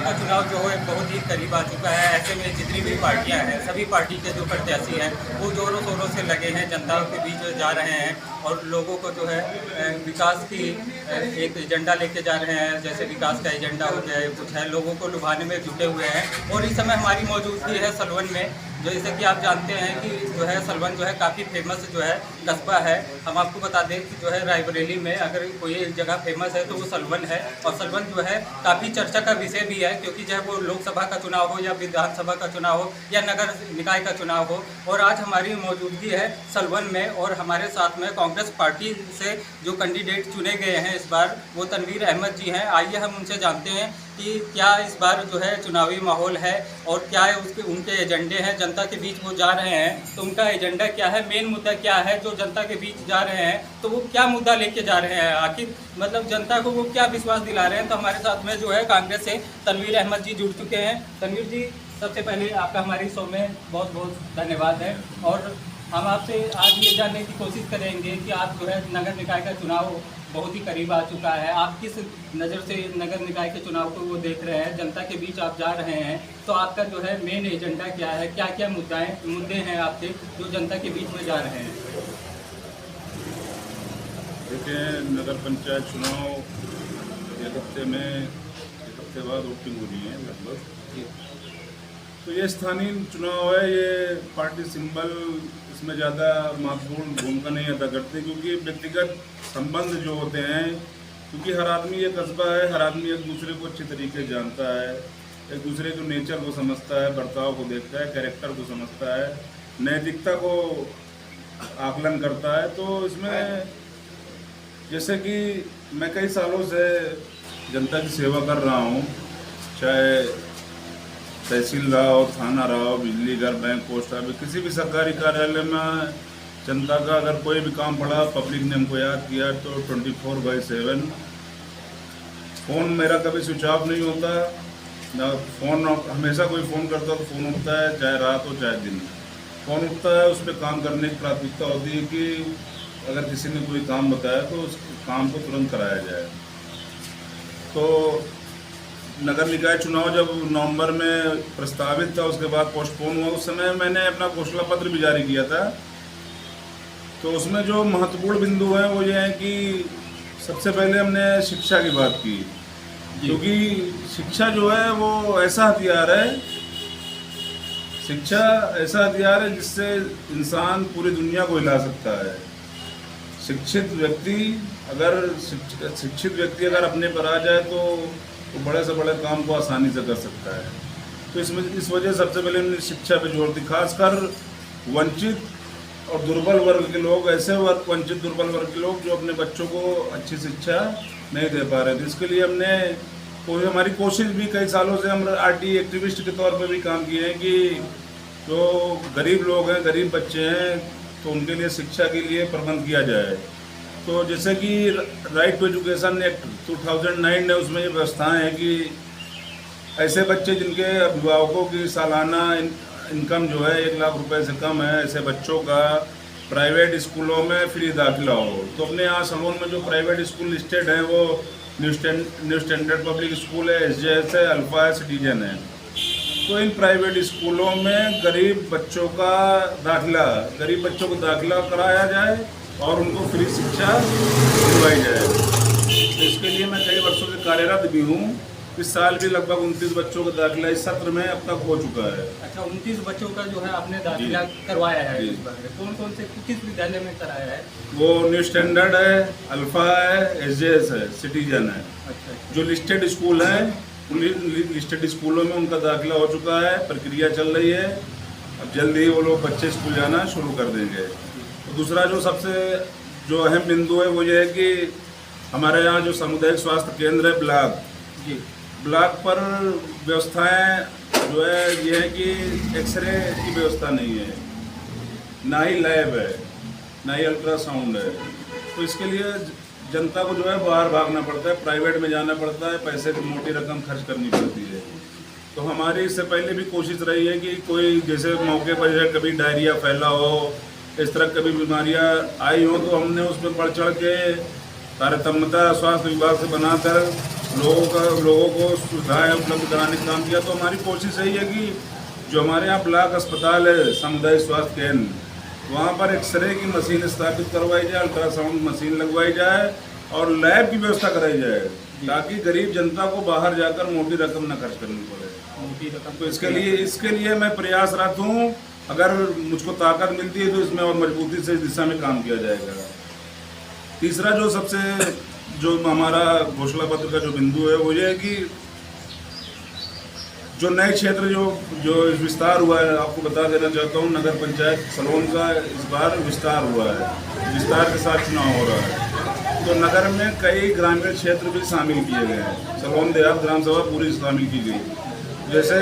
का चुनाव जो है बहुत ही करीब आ चुका है। ऐसे में जितनी भी पार्टियां हैं, सभी पार्टी के जो प्रत्याशी हैं वो जोरों शोरों से लगे हैं, जनता के बीच जा रहे हैं और लोगों को जो है विकास की एक एजेंडा लेके जा रहे हैं। जैसे विकास का एजेंडा हो गया, कुछ है, लोगों को लुभाने में जुटे हुए हैं। और इस समय हमारी मौजूदगी है सलवन में, जैसे कि आप जानते हैं कि जो है सलवन जो है काफ़ी फेमस जो है कस्बा है। हम आपको बता दें कि जो है रायबरेली में अगर कोई एक जगह फेमस है तो वो सलवन है। और सलवन जो है काफ़ी चर्चा का विषय भी है, क्योंकि चाहे वो लोकसभा का चुनाव हो या विधानसभा का चुनाव हो या नगर निकाय का चुनाव हो। और आज हमारी मौजूदगी है सलवन में और हमारे साथ में कांग्रेस पार्टी से जो कैंडिडेट चुने गए हैं इस बार, वो तनवीर अहमद जी हैं। आइए हम उनसे जानते हैं कि क्या इस बार जो है चुनावी माहौल है और क्या है उनके एजेंडे हैं। जनता के बीच वो जा रहे हैं तो उनका एजेंडा क्या है, मेन मुद्दा क्या है जो जनता के बीच जा रहे हैं, तो वो क्या मुद्दा लेके जा रहे हैं, आखिर मतलब जनता को वो क्या विश्वास दिला रहे हैं। तो हमारे साथ में जो है कांग्रेस से तनवीर अहमद जी जुड़ चुके हैं। तनवीर जी, सबसे पहले आपका हमारी शो में बहुत बहुत धन्यवाद है। और हम आपसे आज ये जानने की कोशिश करेंगे कि आप जो है नगर निकाय का चुनाव बहुत ही करीब आ चुका है, आप किस नज़र से नगर निकाय के चुनाव को वो देख रहे हैं, जनता के बीच आप जा रहे हैं, तो आपका जो है मेन एजेंडा क्या है, क्या क्या मुद्दे हैं आपके जो जनता के बीच में जा रहे हैं। देखिए, नगर पंचायत चुनाव एक हफ्ते बाद वोटिंग हो रही है लगभग। तो ये स्थानीय चुनाव है, ये पार्टी सिंबल इसमें ज़्यादा महत्वपूर्ण भूमिका नहीं अदा करते, क्योंकि व्यक्तिगत संबंध जो होते हैं, क्योंकि हर आदमी ये कस्बा है, हर आदमी एक दूसरे को अच्छे तरीके से जानता है, एक दूसरे के नेचर को समझता है, बर्ताव को देखता है, कैरेक्टर को समझता है, नैतिकता को आकलन करता है। तो इसमें जैसे कि मैं कई सालों से जनता की सेवा कर रहा हूँ, चाहे तहसील रहा हो, थाना रहा हो, बिजली घर, बैंक, पोस्ट ऑफिस, किसी भी सरकारी कार्यालय में जनता का अगर कोई भी काम पड़ा, पब्लिक ने हमको याद किया तो 24/7 फ़ोन मेरा कभी स्विच ऑफ नहीं होता ना। फ़ोन हमेशा कोई फ़ोन करता तो फ़ोन उठता है, चाहे रात हो चाहे दिन, फ़ोन उठता है। उस पर काम करने की प्राथमिकता होती है कि अगर किसी ने कोई काम बताया तो उस काम को तुरंत कराया जाए। तो नगर निकाय चुनाव जब नवंबर में प्रस्तावित था, उसके बाद पोस्टपोन हुआ, उस समय मैंने अपना घोषणा पत्र भी जारी किया था। तो उसमें जो महत्वपूर्ण बिंदु है वो ये है कि सबसे पहले हमने शिक्षा की बात की, क्योंकि शिक्षा जो है वो ऐसा हथियार है, शिक्षा ऐसा हथियार है जिससे इंसान पूरी दुनिया को हिला सकता है। शिक्षित व्यक्ति अगर अपने पर आ जाए तो बड़े से बड़े काम को आसानी से कर सकता है। तो इस वजह सबसे पहले हमने शिक्षा पे जोर दी, खासकर वंचित और दुर्बल वर्ग के लोग, ऐसे वंचित दुर्बल वर्ग के लोग जो अपने बच्चों को अच्छी शिक्षा नहीं दे पा रहे थे। इसके लिए हमारी कोशिश भी कई सालों से हम आरटी एक्टिविस्ट के तौर पर भी काम किए हैं कि जो गरीब लोग हैं, गरीब बच्चे हैं, तो उनके लिए शिक्षा के लिए प्रबंध किया जाए। तो जैसे कि राइट टू एजुकेशन एक्ट 2009 ने उसमें ये व्यवस्थाएं हैं कि ऐसे बच्चे जिनके अभिभावकों की सालाना इनकम जो है 1 लाख रुपए से कम है, ऐसे बच्चों का प्राइवेट स्कूलों में फ्री दाखिला हो। तो अपने यहाँ सलोन में जो प्राइवेट स्कूल लिस्टेड हैं वो न्यू स्टैंडर्ड पब्लिक स्कूल है, SJS है, अल्फा है, सिटीजन है। तो इन प्राइवेट स्कूलों में गरीब बच्चों को दाखिला कराया जाए और उनको फ्री शिक्षा दिलवाई जाए। तो इसके लिए मैं कई वर्षों से कार्यरत भी हूँ। इस साल भी लगभग 29 बच्चों का दाखिला इस सत्र में अब तक हो चुका है। अच्छा, 29 बच्चों का जो है आपने दाखिला करवाया है इस बार? कौन से किस विद्यालय में कराया है? वो न्यू स्टैंडर्ड है, अल्फा है, SJS है, सिटीजन है। अच्छा। जो लिस्टेड स्कूल हैं लिस्टेड स्कूलों में उनका दाखिला हो चुका है, प्रक्रिया चल रही है। अब जल्द ही वो लोग बच्चे स्कूल जाना शुरू कर देंगे। तो दूसरा जो अहम बिंदु है वो ये है कि हमारे यहाँ जो सामुदायिक स्वास्थ्य केंद्र है ब्लॉक पर व्यवस्थाएं जो है ये है कि एक्सरे की व्यवस्था नहीं है, ना ही लैब है, ना ही अल्ट्रासाउंड है। तो इसके लिए जनता को जो है बाहर भागना पड़ता है, प्राइवेट में जाना पड़ता है, पैसे की मोटी रकम खर्च करनी पड़ती है। तो हमारी इससे पहले भी कोशिश रही है कि कोई जैसे मौके पर जैसे कभी डायरिया फैला हो, इस तरह कभी बीमारियां आई हो, तो हमने उस पर बढ़ चढ़ के तारतम्यता स्वास्थ्य विभाग से बनाकर लोगों को सुविधाएं उपलब्ध कराने का काम किया। तो हमारी कोशिश यही है कि जो हमारे यहाँ ब्लॉक अस्पताल है, सामुदायिक स्वास्थ्य केंद्र, वहाँ पर एक्सरे की मशीन स्थापित करवाई जाए, अल्ट्रासाउंड मशीन लगवाई जाए और लैब की व्यवस्था कराई जाए, ताकि गरीब जनता को बाहर जाकर मोटी रकम न खर्च करनी पड़े। तो इसके लिए मैं प्रयासरत हूँ। अगर मुझको ताकत मिलती है तो इसमें और मजबूती से इस दिशा में काम किया जाएगा। तीसरा जो हमारा घोषणा पत्र का जो बिंदु है वो ये है कि जो नए क्षेत्र जो विस्तार हुआ है, आपको बता देना चाहता हूँ, नगर पंचायत सलोन का इस बार विस्तार हुआ है, विस्तार के साथ चुनाव हो रहा है। तो नगर में कई ग्रामीण क्षेत्र भी शामिल किए गए हैं। सलोन देहात ग्राम सभा पूरी शामिल की गई। जैसे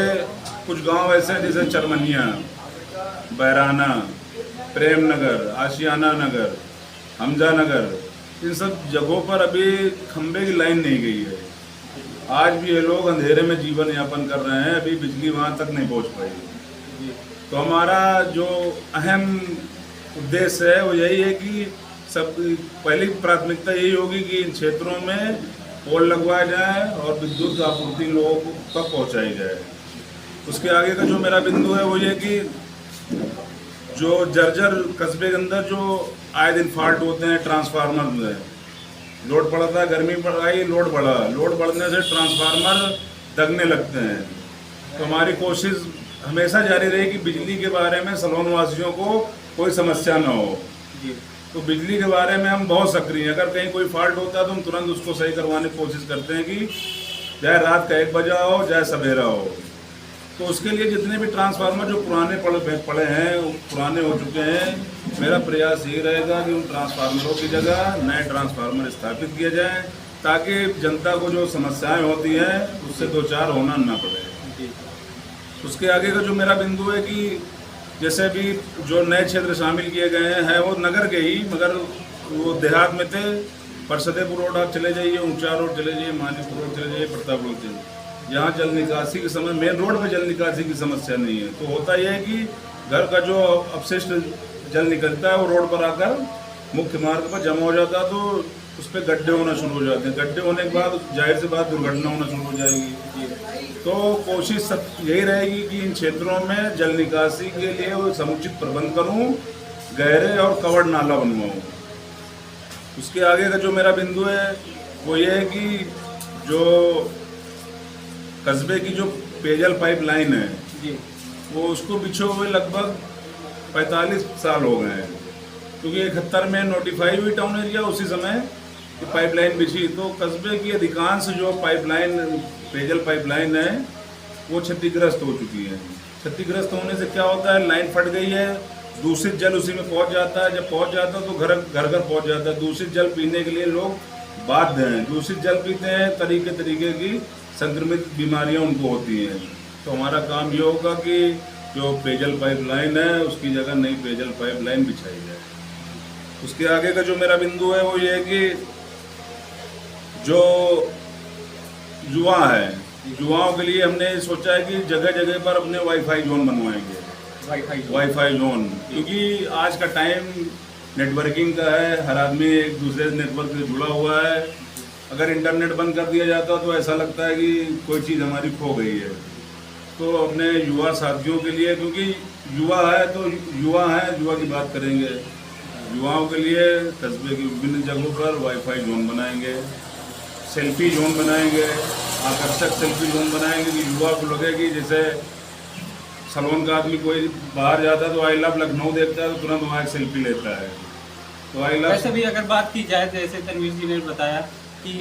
कुछ गांव ऐसे हैं जैसे चरमनिया, बैराना, प्रेम नगर, आशियाना नगर, हमजा नगर, इन सब जगहों पर अभी खंबे की लाइन नहीं गई है। आज भी ये लोग अंधेरे में जीवन यापन कर रहे हैं, अभी बिजली वहाँ तक नहीं पहुँच पाई। तो हमारा जो अहम उद्देश्य है वो यही है कि सब पहली प्राथमिकता यही होगी कि इन क्षेत्रों में पोल लगवाया जाए और विद्युत आपूर्ति लोगों को तक पहुँचाई जाए। उसके आगे का जो मेरा बिंदु है वो ये कि जो जर्जर कस्बे के अंदर जो आए दिन फॉल्ट होते हैं ट्रांसफार्मर में, लोड पड़ा था, गर्मी पड़ आई, लोड बढ़ने से ट्रांसफार्मर दगने लगते हैं। तो हमारी कोशिश हमेशा जारी रही कि बिजली के बारे में सलोन वासियों को कोई समस्या न हो। तो बिजली के बारे में हम बहुत सक्रिय हैं। अगर कहीं कोई फॉल्ट होता है तो हम तुरंत उसको सही करवाने की कोशिश करते हैं, कि चाहे रात का 1 बजा हो चाहे सवेरा हो। तो उसके लिए जितने भी ट्रांसफार्मर जो पुराने पड़े हैं, पुराने हो चुके हैं, मेरा प्रयास ये रहेगा कि उन ट्रांसफार्मरों की जगह नए ट्रांसफार्मर स्थापित किए जाएं, ताकि जनता को जो समस्याएं होती हैं उससे दो चार होना ना पड़े। उसके आगे का जो मेरा बिंदु है कि जैसे भी जो नए क्षेत्र शामिल किए गए हैं वो नगर के ही, मगर वो देहात में थे। परसदेपुर रोड आप चले जाइए, ऊंचा रोड चले जाइए, मानीपुर रोड चले जाइए, प्रताप रोड चले जाइए, यहाँ जल निकासी की समय मेन रोड पे जल निकासी की समस्या नहीं है। तो होता यह है कि घर का जो अपशिष्ट जल निकलता है वो रोड पर आकर मुख्य मार्ग पर जमा हो जाता है, तो उस पर गड्ढे होना शुरू हो जाते हैं। गड्ढे होने के बाद जाहिर सी बात दुर्घटना होना शुरू हो जाएगी। तो कोशिश सब यही रहेगी कि इन क्षेत्रों में जल निकासी के लिए वो समुचित प्रबंध करूँ, गहरे और कवर्ड नाला बनवाऊँ। उसके आगे का जो मेरा बिंदु है वो ये है कि जो कस्बे की जो पेयजल पाइपलाइन है जी, वो उसको बिछे हुए लगभग 45 साल हो गए हैं, क्योंकि 71 में नोटिफाई हुई टाउन एरिया, उसी समय पाइपलाइन बिछी। तो कस्बे की अधिकांश जो पाइपलाइन पेयजल पाइपलाइन है वो क्षतिग्रस्त हो चुकी है। क्षतिग्रस्त होने से क्या होता है, लाइन फट गई है, दूषित जल उसी में पहुंच जाता है। जब पहुंच जाता है तो घर घर पहुंच जाता है। दूषित जल पीने के लिए लोग बाध्य हैं, दूषित जल पीते हैं, तरीके की संक्रमित बीमारियां उनको होती हैं। तो हमारा काम ये होगा कि जो पेयजल पाइपलाइन है उसकी जगह नई पेयजल पाइपलाइन बिछाई जाए। उसके आगे का जो मेरा बिंदु है वो ये है कि जो युवा है, युवाओं के लिए हमने सोचा है कि जगह जगह पर अपने वाईफाई जोन बनवाएंगे। वाईफाई जोन, क्योंकि आज का टाइम नेटवर्किंग का है, हर आदमी एक दूसरे नेटवर्क से जुड़ा हुआ है। अगर इंटरनेट बंद कर दिया जाता तो ऐसा लगता है कि कोई चीज़ हमारी खो गई है। तो अपने युवा साथियों के लिए, क्योंकि युवा है तो युवा की बात करेंगे, युवाओं के लिए कस्बे की विभिन्न जगहों पर वाईफाई जोन बनाएंगे, सेल्फी जोन बनाएंगे, आकर्षक सेल्फी जोन बनाएंगे कि युवा को लगे कि जैसे सलोन का आदमी कोई बाहर जाता है तो आई लव लखनऊ देखता है तो तुरंत वहाँ एक सेल्फी लेता है। तो आई लव वैसे भी अगर बात की जाए, जैसे तनवीर जी ने बताया कि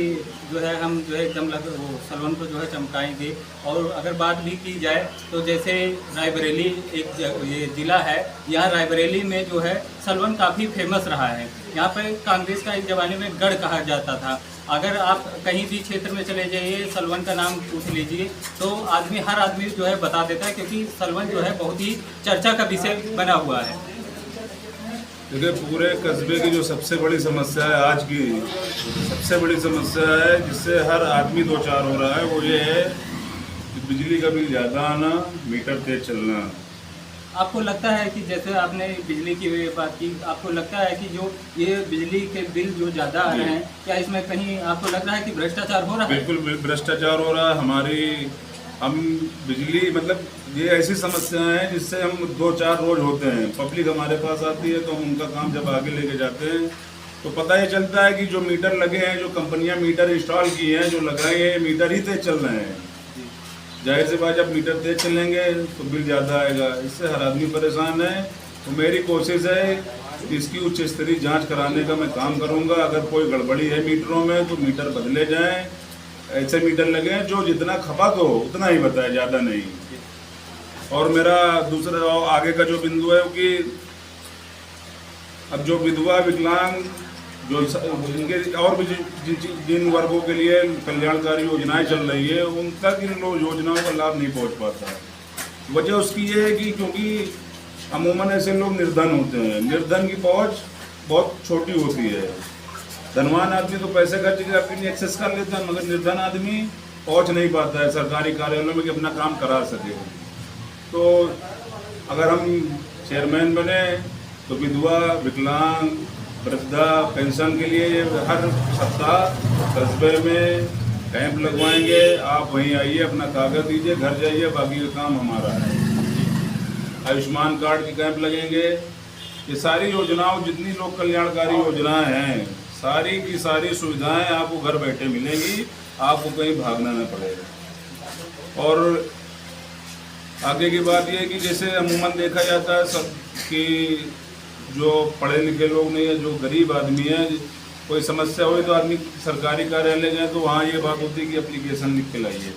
जो है हम जो है एकदम वो सलोन को जो है चमकाएंगे। और अगर बात भी की जाए तो जैसे रायबरेली एक ये ज़िला है, यहाँ रायबरेली में जो है सलोन काफ़ी फेमस रहा है। यहाँ पर कांग्रेस का एक ज़माने में गढ़ कहा जाता था। अगर आप कहीं भी क्षेत्र में चले जाइए, सलवन का नाम पूछ लीजिए तो हर आदमी जो है बता देता है, क्योंकि सलवन जो है बहुत ही चर्चा का विषय बना हुआ है। देखिए, पूरे कस्बे की जो सबसे बड़ी समस्या है, आज की सबसे बड़ी समस्या है जिससे हर आदमी दो चार हो रहा है, वो ये है कि बिजली का बिल ज़्यादा आना, मीटर तेज चलना। आपको लगता है कि जैसे आपने बिजली की बात की, आपको लगता है कि जो ये बिजली के बिल जो ज़्यादा आ रहे हैं, क्या इसमें कहीं आपको लग रहा है कि भ्रष्टाचार हो रहा है? बिल्कुल भ्रष्टाचार हो रहा है। हम बिजली मतलब ये ऐसी समस्याएं हैं जिससे हम 2-4 रोज होते हैं, पब्लिक हमारे पास आती है तो हम उनका काम जब आगे लेके जाते हैं तो पता ये चलता है कि जो मीटर लगे हैं, जो कंपनियां मीटर इंस्टॉल की हैं, जो लगाए हैं, मीटर ही तेज चल रहे हैं। जाहिर सी बात, जब मीटर तेज चलेंगे तो बिल ज़्यादा आएगा, इससे हर आदमी परेशान है। तो मेरी कोशिश है कि इसकी उच्च स्तरीय जाँच कराने का मैं काम करूँगा। अगर कोई गड़बड़ी है मीटरों में तो मीटर बदले जाएँ, ऐसे मीटर लगे जो जितना खपत हो उतना ही बताए, ज़्यादा नहीं। और मेरा दूसरा आगे का जो बिंदु है कि अब जो विधवा विकलांग जो इनके और भी जिन वर्गों के लिए कल्याणकारी योजनाएं चल रही है उन तक इन योजनाओं का लाभ नहीं पहुंच पाता है। वजह उसकी ये है कि क्योंकि अमूमन ऐसे लोग निर्धन होते हैं, निर्धन की पहुंच बहुत छोटी होती है। धनवान आदमी तो पैसे खर्च के अपनी एक्सेस कर लेता है, मगर निर्धन आदमी पहुंच नहीं पाता है सरकारी कार्यालयों में कि अपना काम करा सके। तो अगर हम चेयरमैन बने तो विधवा विकलांग वृद्धा पेंशन के लिए हर सप्ताह कस्बे में कैंप लगवाएंगे। आप वहीं आइए, अपना कागज दीजिए, घर जाइए, बाकी का काम हमारा है। आयुष्मान कार्ड के कैंप लगेंगे। ये सारी योजनाओं, जितनी लोक कल्याणकारी योजनाएं हैं, सारी की सारी सुविधाएं आपको घर बैठे मिलेंगी, आपको कहीं भागना न पड़ेगा। और आगे की बात यह है कि जैसे अमूमन देखा जाता है सब कि जो पढ़े लिखे लोग नहीं है, जो गरीब आदमी है, कोई समस्या हुई तो आदमी सरकारी कार्यालय जाए तो वहाँ ये बात होती है कि एप्लीकेशन लिख के लाइए।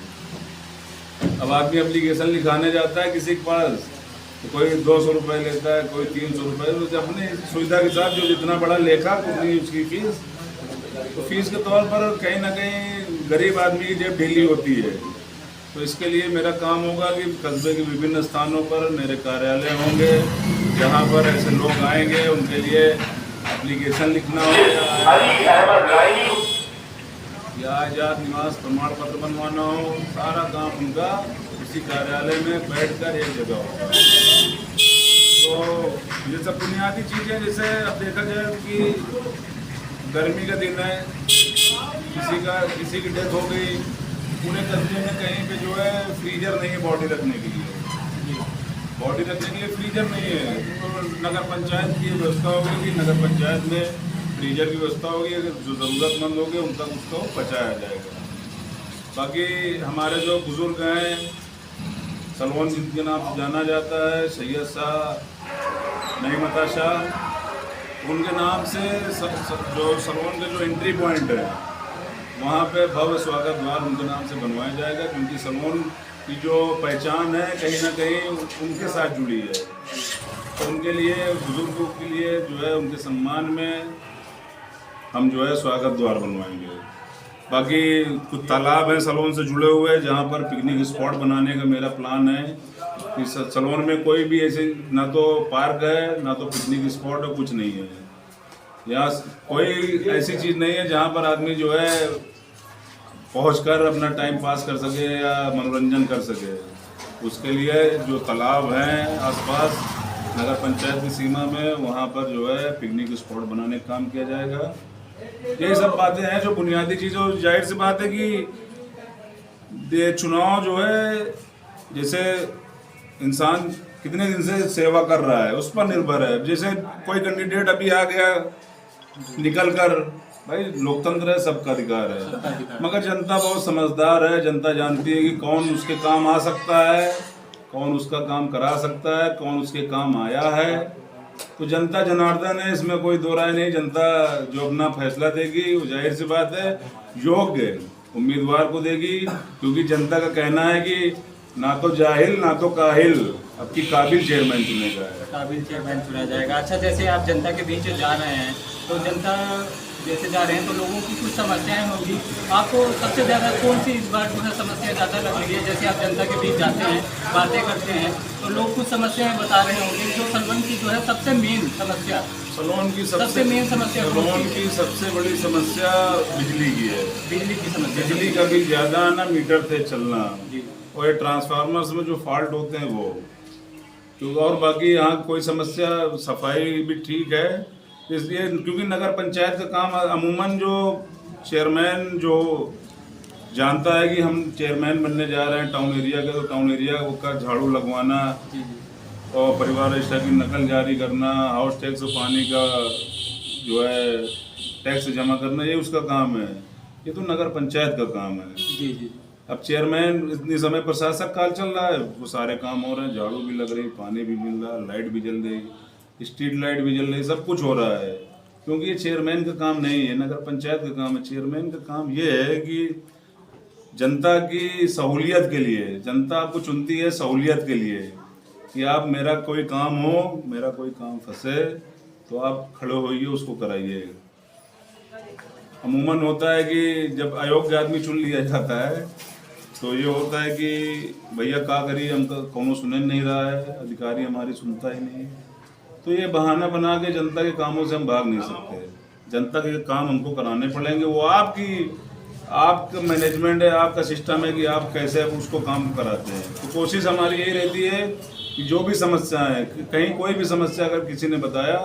अब आदमी एप्लीकेशन लिखाने जाता है किसी के पास तो कोई 200 रुपये लेता है, कोई 300 रुपये, तो अपनी सुविधा के साथ जो जितना बड़ा लेखा उतनी उसकी फीस। तो फीस के तौर पर कहीं ना कहीं गरीब आदमी की जेब ढीली होती है। तो इसके लिए मेरा काम होगा कि कस्बे के विभिन्न स्थानों पर मेरे कार्यालय होंगे, जहाँ पर ऐसे लोग आएंगे उनके लिए एप्लीकेशन लिखना होगा या आजाद निवास प्रमाण पत्र बनवाना हो, सारा काम उनका इसी कार्यालय में बैठकर एक जगह होगा। तो ये सब बुनियादी चीज़ें, जैसे अब देखा जाए कि गर्मी का दिन है, किसी की डेथ हो गई, पूरे कस्बे में कहीं पे जो है फ्रीजर नहीं है बॉडी रखने के लिए, बॉडी रखने के लिए फ्रीजर नहीं है। तो नगर पंचायत की व्यवस्था होगी कि नगर पंचायत में फ्रीजर की व्यवस्था होगी, अगर जो ज़रूरतमंद होंगे उन तक उसको पहुँचाया जाएगा। बाकी हमारे जो बुज़ुर्ग हैं, सलवन जिनके नाम से जाना जाता है, सैयद शाह नईमता शाह, उनके नाम से जो सलवन के जो एंट्री पॉइंट है वहाँ पे भव्य स्वागत द्वार उनके नाम से बनवाया जाएगा, क्योंकि सलवन की जो पहचान है कहीं ना कहीं उनके साथ जुड़ी है। तो उनके लिए, बुजुर्गों के लिए जो है, उनके सम्मान में हम जो है स्वागत द्वार बनवाएंगे। बाकी कुछ तालाब हैं सलवन से जुड़े हुए, जहाँ पर पिकनिक स्पॉट बनाने का मेरा प्लान है कि सलवन में कोई भी ऐसे ना तो पार्क है ना तो पिकनिक स्पॉट है, कुछ नहीं है। यहाँ कोई ऐसी चीज़ नहीं है जहाँ पर आदमी जो है पहुंचकर अपना टाइम पास कर सके या मनोरंजन कर सके। उसके लिए जो तालाब हैं आसपास नगर पंचायत की सीमा में, वहाँ पर जो है पिकनिक स्पॉट बनाने का काम किया जाएगा। यही सब बातें हैं जो बुनियादी चीज़ों। जाहिर सी बात है कि ये चुनाव जो है, जैसे इंसान कितने दिन से सेवा कर रहा है उस पर निर्भर है। जैसे कोई कैंडिडेट अभी आ गया निकल कर, भाई लोकतंत्र है, सबका अधिकार है, मगर जनता बहुत समझदार है। जनता जानती है कि कौन उसके काम आ सकता है, कौन उसका काम करा सकता है, कौन उसके काम आया है। तो जनता जनार्दन है, इसमें कोई दो राय नहीं। जनता जो अपना फैसला देगी वो जाहिर सी बात है योग्य उम्मीदवार को देगी, क्योंकि जनता का कहना है कि ना तो जाहिल ना तो काहिल, अब की काबिल चेयरमैन चुनेगा, काबिल चेयरमैन चुना जाएगा। अच्छा, जैसे आप जनता के बीच जा रहे हैं तो जनता जैसे जा रहे हैं तो लोगों की कुछ समस्याएं होंगी, आपको सबसे ज़्यादा कौन सी इस बार जो है समस्या ज़्यादा लग रही है? जैसे आप जनता के बीच जाते हैं, बातें करते हैं तो लोग कुछ समस्याएं बता रहे होंगे, जो सलवन की जो है सबसे मेन समस्या, सलवन की सबसे मेन समस्या, सलवन की सबसे बड़ी समस्या बिजली की है। बिजली की समस्या, बिजली का बिल ज़्यादा आना, मीटर तेज चलना, और ये ट्रांसफार्मर्स में जो फॉल्ट होते हैं वो, तो और बाकी यहाँ कोई समस्या, सफाई भी ठीक है, इसलिए क्योंकि नगर पंचायत का काम अमूमन जो चेयरमैन जो जानता है कि हम चेयरमैन बनने जा रहे हैं टाउन एरिया का, तो टाउन एरिया का झाड़ू लगवाना और परिवार रजिस्टर की नकल जारी करना, हाउस टैक्स और पानी का जो है टैक्स जमा करना, ये उसका काम है। ये तो नगर पंचायत का काम है। जी। अब चेयरमैन इतनी समय प्रशासक काल चल रहा है, वो सारे काम हो रहे हैं, झाड़ू भी लग रही, पानी भी मिल रहा, लाइट भी जल रही, स्ट्रीट लाइट भी जल रही, सब कुछ हो रहा है। क्योंकि ये चेयरमैन का काम नहीं है, नगर पंचायत का काम है। चेयरमैन का काम ये है कि जनता की सहूलियत के लिए, जनता आपको चुनती है सहूलियत के लिए, कि आप मेरा कोई काम हो, मेरा कोई काम फंसे तो आप खड़े होइए, उसको कराइए। अमूमन होता है कि जब अयोग्य आदमी चुन लिया जाता है तो ये होता है कि भैया क्या करिए, हमको कौनो सुन नहीं रहा है, अधिकारी हमारी सुनता ही नहीं। तो ये बहाना बना के जनता के कामों से हम भाग नहीं सकते। जनता के काम हमको कराने पड़ेंगे, वो आपका मैनेजमेंट है, आपका सिस्टम है कि आप कैसे उसको काम कराते हैं। तो कोशिश हमारी यही रहती है कि जो भी समस्या है, कहीं कोई भी समस्या अगर किसी ने बताया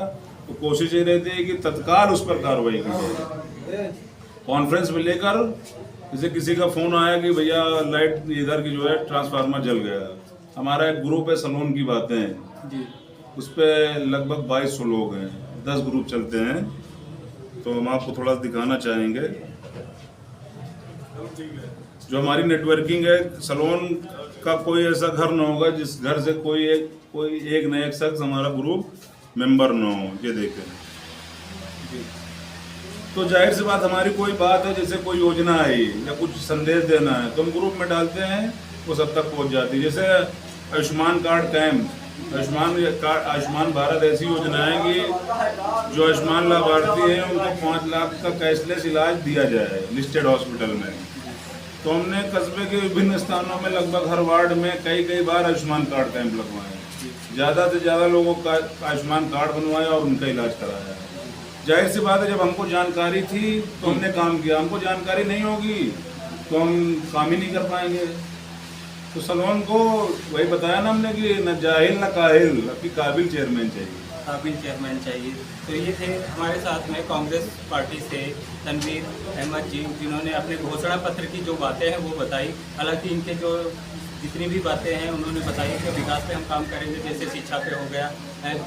तो कोशिश ये रहती है कि तत्काल उस पर कार्रवाई की जाए। कॉन्फ्रेंस में लेकर, जैसे किसी का फ़ोन आया कि भैया लाइट इधर की जो है ट्रांसफार्मर जल गया, हमारा एक ग्रुप है सलोन की बातें जी, उस पर लगभग 2200 लोग हैं, 10 ग्रुप चलते हैं, तो हम आपको थोड़ा दिखाना चाहेंगे। जो हमारी नेटवर्किंग है, सलोन का कोई ऐसा घर ना होगा जिस घर से कोई एक न एक शख्स हमारा ग्रुप मेंबर ना हो, ये देखें जी। तो जाहिर सी बात, हमारी कोई बात है, जैसे कोई योजना आई या कुछ संदेश देना है तो हम ग्रुप में डालते हैं, वो सब तक पहुंच जाती है। जैसे आयुष्मान कार्ड कैंप, आयुष्मान भारत ऐसी योजना है कि जो आयुष्मान लाभार्थी हैं उनको 5 लाख का कैशलेस इलाज दिया जाए लिस्टेड हॉस्पिटल में। तो हमने कस्बे के विभिन्न स्थानों में लगभग हर वार्ड में कई बार आयुष्मान कार्ड कैंप लगवाए, ज़्यादा से ज़्यादा लोगों का आयुष्मान कार्ड बनवाया और उनका इलाज कराया। जाहिर सी बात है, जब हमको जानकारी थी तो हमने काम किया, हमको जानकारी नहीं होगी तो हम काम ही नहीं कर पाएंगे। तो सलोन को वही बताया ना हमने कि न जाहिल न काहिल, अभी काबिल चेयरमैन चाहिए, काबिल चेयरमैन चाहिए। तो ये थे हमारे साथ में कांग्रेस पार्टी से तनवीर अहमद जी, जिन्होंने अपने घोषणा पत्र की जो बातें हैं वो बताई। हालांकि इनके जो जितनी भी बातें हैं उन्होंने बताई कि विकास पे हम काम करेंगे, जैसे शिक्षा पे हो गया,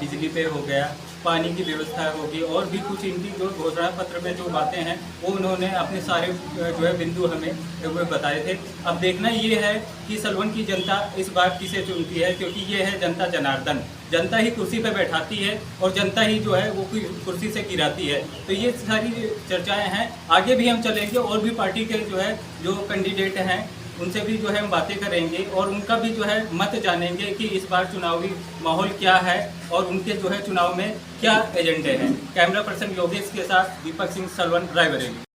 बिजली पे हो गया, पानी की व्यवस्था होगी, और भी कुछ इनकी जो घोषणा पत्र में जो बातें हैं वो उन्होंने अपने सारे जो है बिंदु हमें वो बताए थे। अब देखना ये है कि सलवन की जनता इस बार किसे चुनती है, क्योंकि ये है जनता जनार्दन। जनता ही कुर्सी पे बैठाती है और जनता ही जो है वो कुर्सी से गिराती है। तो ये सारी चर्चाएं हैं, आगे भी हम चलेंगे और भी पार्टी के जो है जो कैंडिडेट हैं उनसे भी जो है हम बातें करेंगे और उनका भी जो है मत जानेंगे कि इस बार चुनावी माहौल क्या है और उनके जो है चुनाव में क्या एजेंडे हैं। कैमरा पर्सन योगेश के साथ दीपक सिंह, सलवन, रायबरेली।